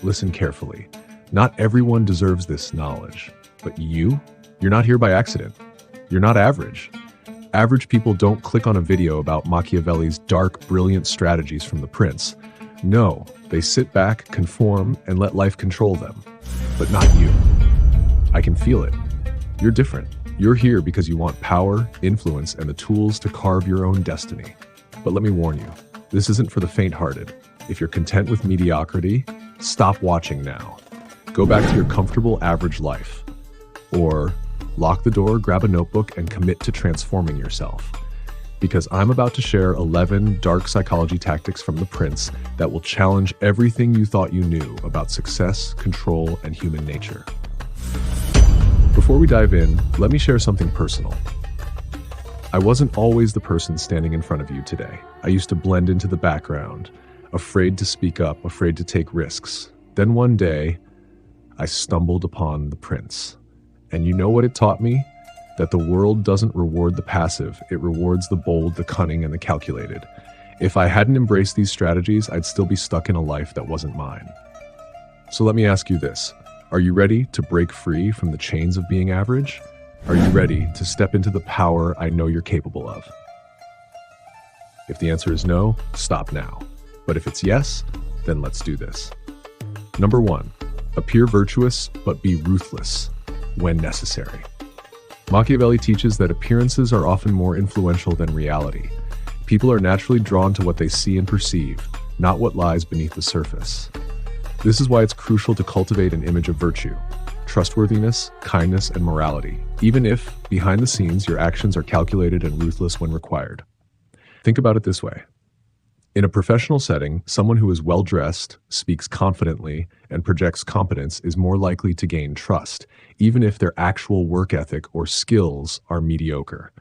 Listen carefully. Not everyone deserves this knowledge, but you're not here by accident. You're not average. Average people don't click on a video about Machiavelli's dark, brilliant strategies from The Prince. No, they sit back, conform, and let life control them. But not you. I can feel it. You're different. You're here because you want power, influence, and the tools to carve your own destiny. But let me warn you, this isn't for the faint-hearted. If you're content with mediocrity, stop watching now. Go back to your comfortable average life. Or lock the door, grab a notebook, and commit to transforming yourself. Because I'm about to share 11 dark psychology tactics from The Prince that will challenge everything you thought you knew about success, control, and human nature. Before we dive in, let me share something personal. I wasn't always the person standing in front of you today. I used to blend into the background, afraid to speak up, afraid to take risks. Then one day, I stumbled upon The Prince. And you know what it taught me? That the world doesn't reward the passive, it rewards the bold, the cunning, and the calculated. If I hadn't embraced these strategies, I'd still be stuck in a life that wasn't mine. So let me ask you this. Are you ready to break free from the chains of being average? Are you ready to step into the power I know you're capable of? If the answer is no, stop now. But if it's yes, then let's do this. Number 1, appear virtuous, but be ruthless when necessary. Machiavelli teaches that appearances are often more influential than reality. People are naturally drawn to what they see and perceive, not what lies beneath the surface. This is why it's crucial to cultivate an image of virtue, trustworthiness, kindness, and morality, even if, behind the scenes, your actions are calculated and ruthless when required. Think about it this way. In a professional setting, someone who is well-dressed, speaks confidently, and projects competence is more likely to gain trust, even if their actual work ethic or skills are mediocre.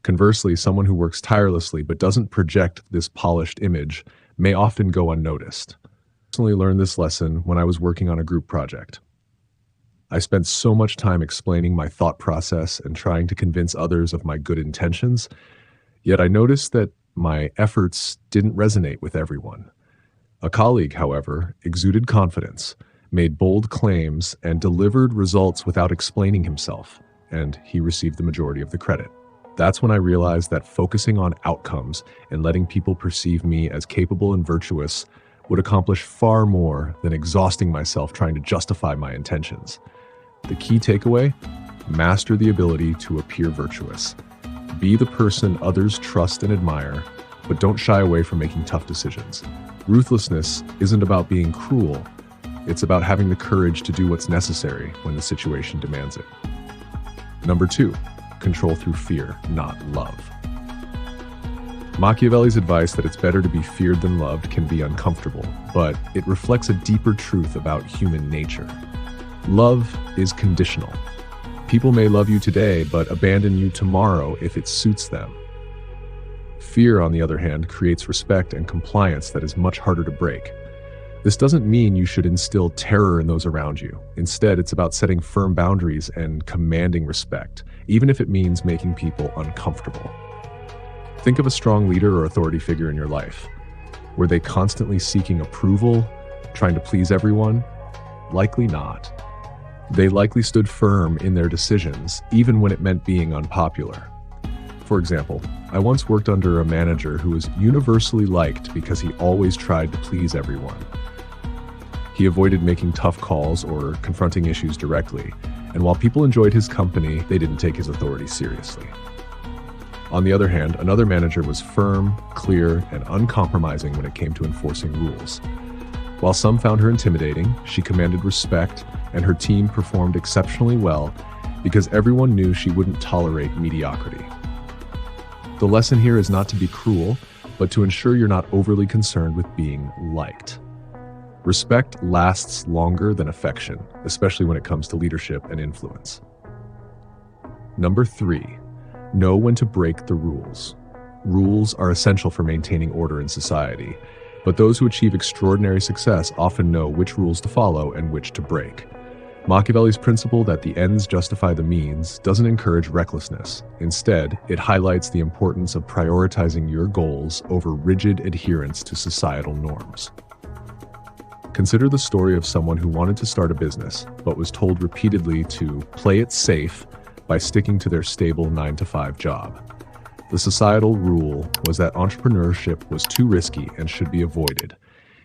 Conversely, someone who works tirelessly but doesn't project this polished image may often go unnoticed. I personally learned this lesson when I was working on a group project. I spent so much time explaining my thought process and trying to convince others of my good intentions, yet I noticed that my efforts didn't resonate with everyone. A colleague, however, exuded confidence, made bold claims, and delivered results without explaining himself, and he received the majority of the credit. That's when I realized that focusing on outcomes and letting people perceive me as capable and virtuous would accomplish far more than exhausting myself trying to justify my intentions. The key takeaway? Master the ability to appear virtuous. Be the person others trust and admire, but don't shy away from making tough decisions. Ruthlessness isn't about being cruel. It's about having the courage to do what's necessary when the situation demands it. Number 2, control through fear, not love. Machiavelli's advice that it's better to be feared than loved can be uncomfortable, but it reflects a deeper truth about human nature. Love is conditional. People may love you today, but abandon you tomorrow if it suits them. Fear, on the other hand, creates respect and compliance that is much harder to break. This doesn't mean you should instill terror in those around you. Instead, it's about setting firm boundaries and commanding respect, even if it means making people uncomfortable. Think of a strong leader or authority figure in your life. Were they constantly seeking approval, trying to please everyone? Likely not. They likely stood firm in their decisions, even when it meant being unpopular. For example, I once worked under a manager who was universally liked because he always tried to please everyone. He avoided making tough calls or confronting issues directly, and while people enjoyed his company, they didn't take his authority seriously. On the other hand, another manager was firm, clear, and uncompromising when it came to enforcing rules. While some found her intimidating, she commanded respect, and her team performed exceptionally well because everyone knew she wouldn't tolerate mediocrity. The lesson here is not to be cruel, but to ensure you're not overly concerned with being liked. Respect lasts longer than affection, especially when it comes to leadership and influence. Number 3. Know when to break the rules. Rules are essential for maintaining order in society, but those who achieve extraordinary success often know which rules to follow and which to break. Machiavelli's principle that the ends justify the means doesn't encourage recklessness. Instead, it highlights the importance of prioritizing your goals over rigid adherence to societal norms. Consider the story of someone who wanted to start a business, but was told repeatedly to play it safe by sticking to their stable 9-to-5 job. The societal rule was that entrepreneurship was too risky and should be avoided.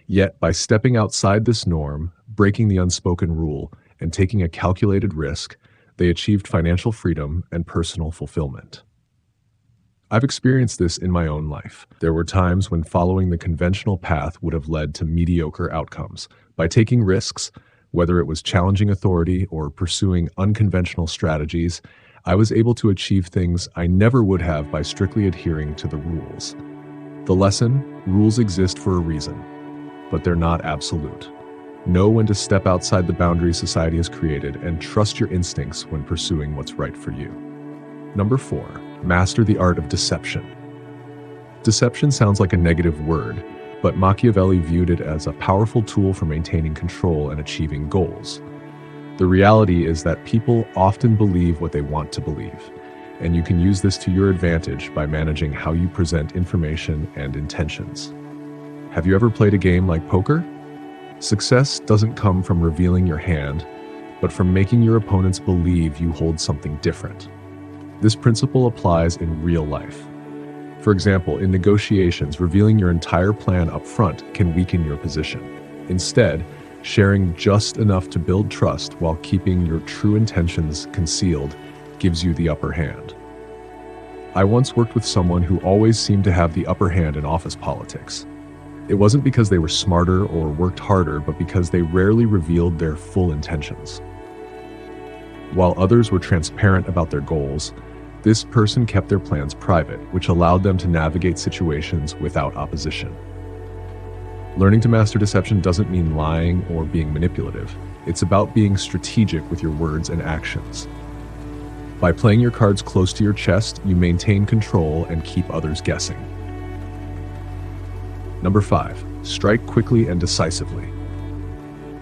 Yet, by stepping outside this norm, breaking the unspoken rule, and taking a calculated risk, they achieved financial freedom and personal fulfillment. I've experienced this in my own life. There were times when following the conventional path would have led to mediocre outcomes. By taking risks, whether it was challenging authority or pursuing unconventional strategies, I was able to achieve things I never would have by strictly adhering to the rules. The lesson: rules exist for a reason, but they're not absolute. Know when to step outside the boundaries society has created and trust your instincts when pursuing what's right for you. Number 4, master the art of deception. Deception sounds like a negative word, but Machiavelli viewed it as a powerful tool for maintaining control and achieving goals. The reality is that people often believe what they want to believe, and you can use this to your advantage by managing how you present information and intentions. Have you ever played a game like poker? Success doesn't come from revealing your hand, but from making your opponents believe you hold something different. This principle applies in real life. For example, in negotiations, revealing your entire plan up front can weaken your position. Instead, sharing just enough to build trust while keeping your true intentions concealed gives you the upper hand. I once worked with someone who always seemed to have the upper hand in office politics. It wasn't because they were smarter or worked harder, but because they rarely revealed their full intentions. While others were transparent about their goals, this person kept their plans private, which allowed them to navigate situations without opposition. Learning to master deception doesn't mean lying or being manipulative. It's about being strategic with your words and actions. By playing your cards close to your chest, you maintain control and keep others guessing. Number 5, strike quickly and decisively.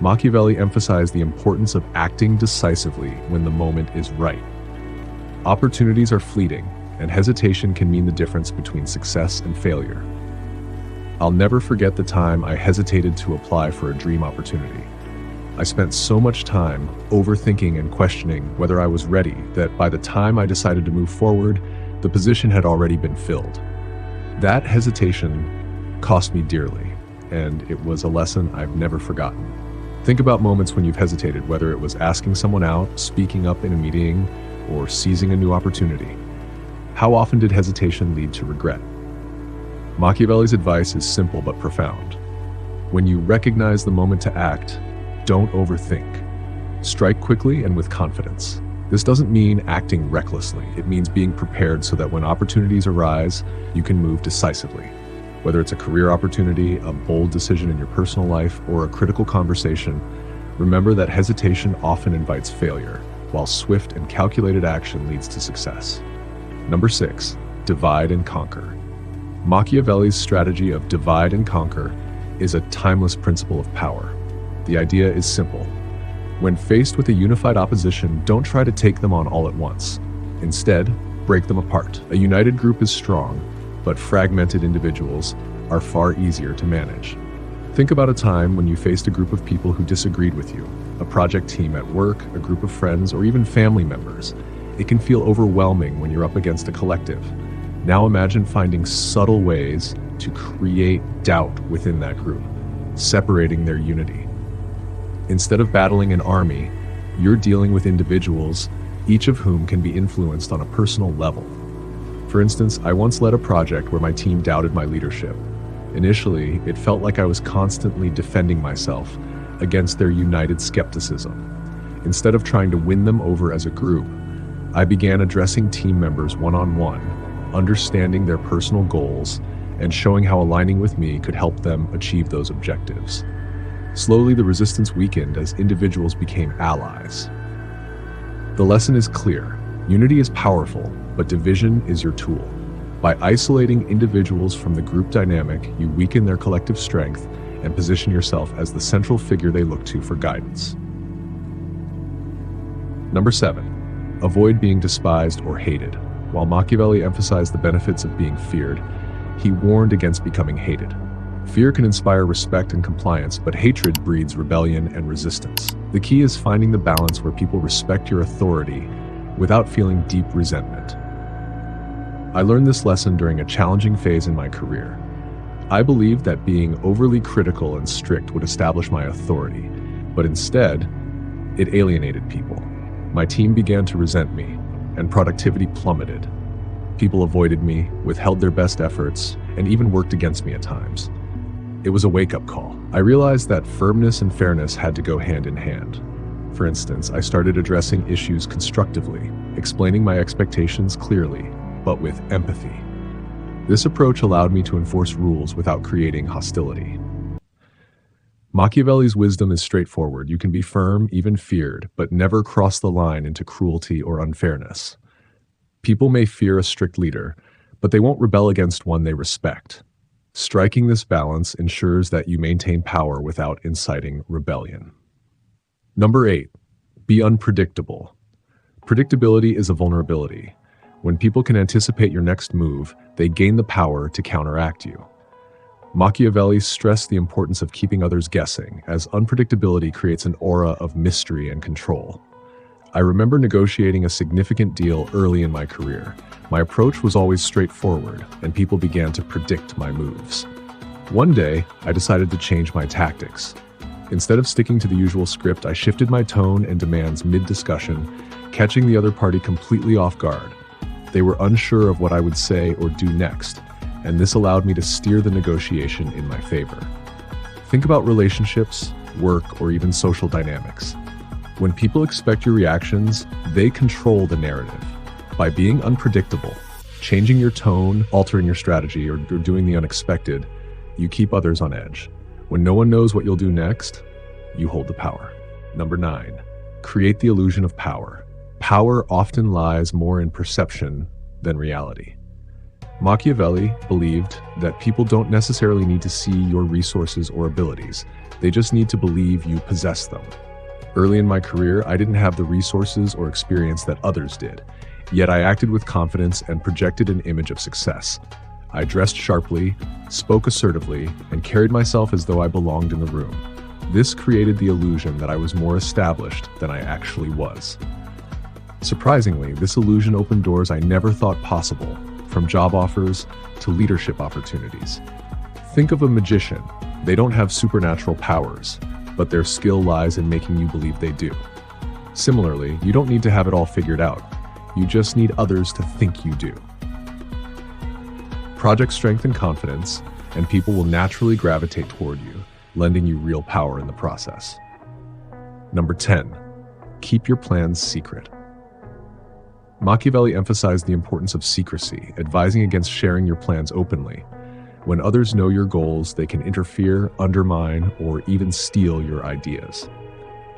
Machiavelli emphasized the importance of acting decisively when the moment is right. Opportunities are fleeting, and hesitation can mean the difference between success and failure. I'll never forget the time I hesitated to apply for a dream opportunity. I spent so much time overthinking and questioning whether I was ready that by the time I decided to move forward, the position had already been filled. That hesitation cost me dearly, and it was a lesson I've never forgotten. Think about moments when you've hesitated, whether it was asking someone out, speaking up in a meeting, or seizing a new opportunity. How often did hesitation lead to regret? Machiavelli's advice is simple but profound. When you recognize the moment to act, don't overthink. Strike quickly and with confidence. This doesn't mean acting recklessly. It means being prepared so that when opportunities arise, you can move decisively. Whether it's a career opportunity, a bold decision in your personal life, or a critical conversation, remember that hesitation often invites failure, while swift and calculated action leads to success. Number 6, divide and conquer. Machiavelli's strategy of divide and conquer is a timeless principle of power. The idea is simple. When faced with a unified opposition, don't try to take them on all at once. Instead, break them apart. A united group is strong, but fragmented individuals are far easier to manage. Think about a time when you faced a group of people who disagreed with you, a project team at work, a group of friends, or even family members. It can feel overwhelming when you're up against a collective. Now imagine finding subtle ways to create doubt within that group, separating their unity. Instead of battling an army, you're dealing with individuals, each of whom can be influenced on a personal level. For instance, I once led a project where my team doubted my leadership. Initially, it felt like I was constantly defending myself against their united skepticism. Instead of trying to win them over as a group, I began addressing team members one-on-one, understanding their personal goals, and showing how aligning with me could help them achieve those objectives. Slowly, the resistance weakened as individuals became allies. The lesson is clear. Unity is powerful, but division is your tool. By isolating individuals from the group dynamic, you weaken their collective strength and position yourself as the central figure they look to for guidance. Number 7, avoid being despised or hated. While Machiavelli emphasized the benefits of being feared, he warned against becoming hated. Fear can inspire respect and compliance, but hatred breeds rebellion and resistance. The key is finding the balance where people respect your authority without feeling deep resentment. I learned this lesson during a challenging phase in my career. I believed that being overly critical and strict would establish my authority, but instead, it alienated people. My team began to resent me, and productivity plummeted. People avoided me, withheld their best efforts, and even worked against me at times. It was a wake-up call. I realized that firmness and fairness had to go hand in hand. For instance, I started addressing issues constructively, explaining my expectations clearly, but with empathy. This approach allowed me to enforce rules without creating hostility. Machiavelli's wisdom is straightforward. You can be firm, even feared, but never cross the line into cruelty or unfairness. People may fear a strict leader, but they won't rebel against one they respect. Striking this balance ensures that you maintain power without inciting rebellion. Number 8, be unpredictable. Predictability is a vulnerability. When people can anticipate your next move, they gain the power to counteract you. Machiavelli stressed the importance of keeping others guessing, as unpredictability creates an aura of mystery and control. I remember negotiating a significant deal early in my career. My approach was always straightforward, and people began to predict my moves. One day, I decided to change my tactics. Instead of sticking to the usual script, I shifted my tone and demands mid-discussion, catching the other party completely off guard. They were unsure of what I would say or do next, and this allowed me to steer the negotiation in my favor. Think about relationships, work, or even social dynamics. When people expect your reactions, they control the narrative. By being unpredictable, changing your tone, altering your strategy, or doing the unexpected, you keep others on edge. When no one knows what you'll do next, you hold the power. Number 9, create the illusion of power. Power often lies more in perception than reality. Machiavelli believed that people don't necessarily need to see your resources or abilities. They just need to believe you possess them. Early in my career, I didn't have the resources or experience that others did, yet I acted with confidence and projected an image of success. I dressed sharply, spoke assertively, and carried myself as though I belonged in the room. This created the illusion that I was more established than I actually was. Surprisingly, this illusion opened doors I never thought possible, from job offers to leadership opportunities. Think of a magician. They don't have supernatural powers, but their skill lies in making you believe they do. Similarly, you don't need to have it all figured out. You just need others to think you do. Projects strengthen confidence, and people will naturally gravitate toward you, lending you real power in the process. Number 10, keep your plans secret. Machiavelli emphasized the importance of secrecy, advising against sharing your plans openly. When others know your goals, they can interfere, undermine, or even steal your ideas.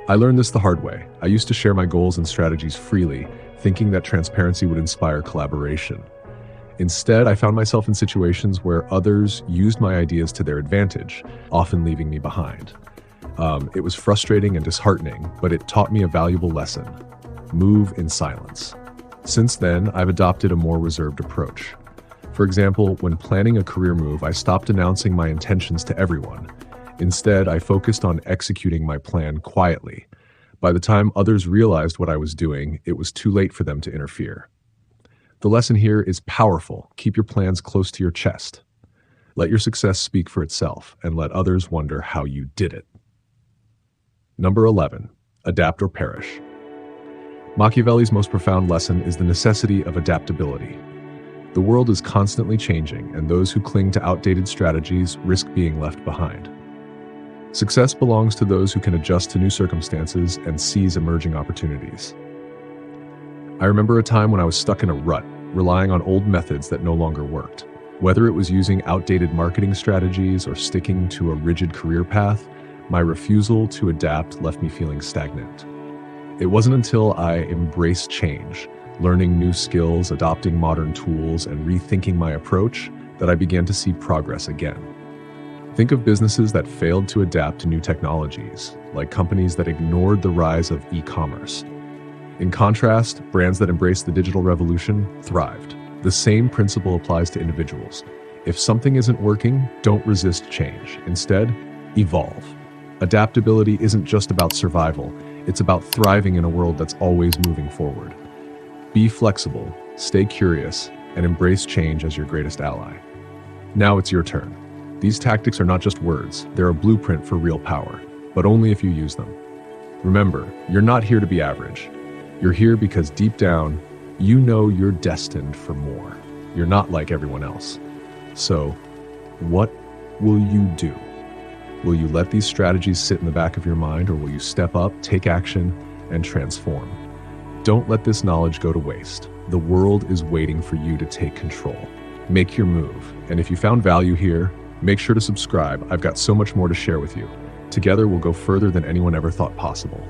I learned this the hard way. I used to share my goals and strategies freely, thinking that transparency would inspire collaboration. Instead, I found myself in situations where others used my ideas to their advantage, often leaving me behind. It was frustrating and disheartening, but it taught me a valuable lesson: move in silence. Since then, I've adopted a more reserved approach. For example, when planning a career move, I stopped announcing my intentions to everyone. Instead, I focused on executing my plan quietly. By the time others realized what I was doing, it was too late for them to interfere. The lesson here is powerful. Keep your plans close to your chest. Let your success speak for itself, and let others wonder how you did it. Number 11, adapt or perish. Machiavelli's most profound lesson is the necessity of adaptability. The world is constantly changing, and those who cling to outdated strategies risk being left behind. Success belongs to those who can adjust to new circumstances and seize emerging opportunities. I remember a time when I was stuck in a rut, relying on old methods that no longer worked. Whether it was using outdated marketing strategies or sticking to a rigid career path, my refusal to adapt left me feeling stagnant. It wasn't until I embraced change, learning new skills, adopting modern tools, and rethinking my approach, that I began to see progress again. Think of businesses that failed to adapt to new technologies, like companies that ignored the rise of e-commerce. In contrast, brands that embraced the digital revolution thrived. The same principle applies to individuals. If something isn't working, don't resist change. Instead, evolve. Adaptability isn't just about survival, it's about thriving in a world that's always moving forward. Be flexible, stay curious, and embrace change as your greatest ally. Now it's your turn. These tactics are not just words, they're a blueprint for real power, but only if you use them. Remember, you're not here to be average. You're here because deep down, you know you're destined for more. You're not like everyone else. So, what will you do? Will you let these strategies sit in the back of your mind, or will you step up, take action, and transform? Don't let this knowledge go to waste. The world is waiting for you to take control. Make your move. And if you found value here, make sure to subscribe. I've got so much more to share with you. Together, we'll go further than anyone ever thought possible.